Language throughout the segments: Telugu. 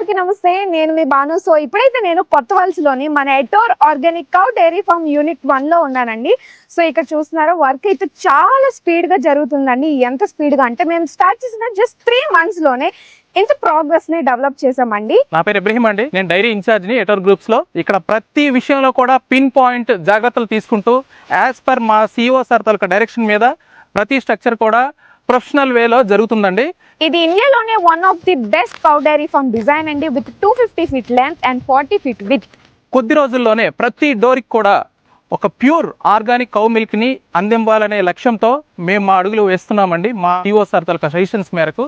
అందరికీ నమస్తే. నేను మీ బాను. సో ఇప్పుడైతే నేను కొత్తవలసలోని మన Etor organic cow dairy farm unit 1 లో ఉన్నానండి. సో ఇక్కడ చూస్తున్నారా వర్క్ అయితే చాలా స్పీడ్ గా జరుగుతుందండి. ఎంత స్పీడ్ గా అంటే మేము స్టార్ట్ చేసిన జస్ట్ 3 months లోనే ఇంత ప్రోగ్రెస్ ని డెవలప్ చేసామండి. నా పేరు ఇబ్రహీం అండి. నేను డైరీ ఇన్ఛార్జ్ ని ఎటోర్ గ్రూప్స్ లో. ఇక్కడ ప్రతి విషయంలో కూడా పిన్ పాయింట్ జాగ్రత్తలు తీసుకుంటూ యాజ్ పర్ మా సిఇఓ సార్ తాలూకా డైరెక్షన్ మీద ప్రతి స్ట్రక్చర్ కూడా ప్రొఫెషనల్ వేలో జరుగుతుందండి. ఇది ఇండియాలోనే one of the best cow dairy farm design అండి, with 250 feet length and 40 feet width. కొద్ది రోజుల్లోనే ప్రతి డోర్కి కూడా ఒక ప్యూర్ ఆర్గానిక్ కౌ మిల్క్ ని అందించాలనే లక్ష్యంతో మేము మా అడుగులు వేస్తున్నామండి. మా సిఇఓ సార్ తాలూకా సజెషన్స్ మేరకు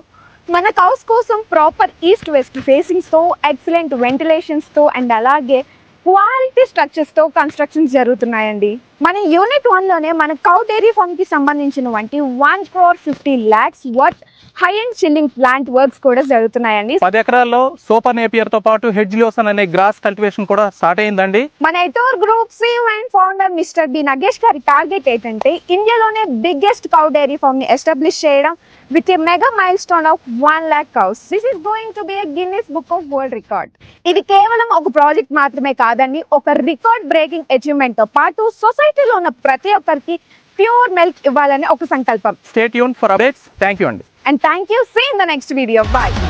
మన కౌస్ కోసం ప్రాపర్ ఈస్ట్ వెస్ట్ ఫేసింగ్స్ తో, ఎక్సలెంట్ వెంటిలేషన్స్ తో అండ్ అలాగే క్వాలిటీ స్ట్రక్చర్స్ తో కన్స్ట్రక్షన్స్ జరుగుతున్నాయండి. మన యూనిట్ 1 లోనే మన కౌ డైరీ ఫార్మ్ కి సంబంధించిన 1,50,00,000 worth high and chilling plant works కూడా జరుగుతున్నాయండి. 10 ఎకరాల్లో సూపర్ నేపియర్ తో పాటు హెడ్జిలోసన్ అనే గ్రాస్ కల్టివేషన్ కూడా స్టార్ట్ అయిందండి. మన Etor group CEO and founder mister B Nagesh గారి టార్గెట్ ఏంటంటే ఇండియాలోనే బిగ్గెస్ట్ కౌ డైరీ ఫార్మ్ ని ఎస్టాబ్లిష్ చేయడం with a mega milestone of 1 lakh cows. This is going to be a Guinness Book of World Record. ఇది కేవలం ఒక ప్రాజెక్ట్ మాత్రమే కాదండి, ఒక రికార్డ్ బ్రేకింగ్ అచీవ్మెంట్ తో పాటు సొసైటీలో ఉన్న ప్రతి ఒక్కరికి ప్యూర్ మిల్క్ ఇవ్వాలని ఒక సంకల్పం. Stay tuned for updates. Thank you అండి. And thank you. See you in the next video. Bye.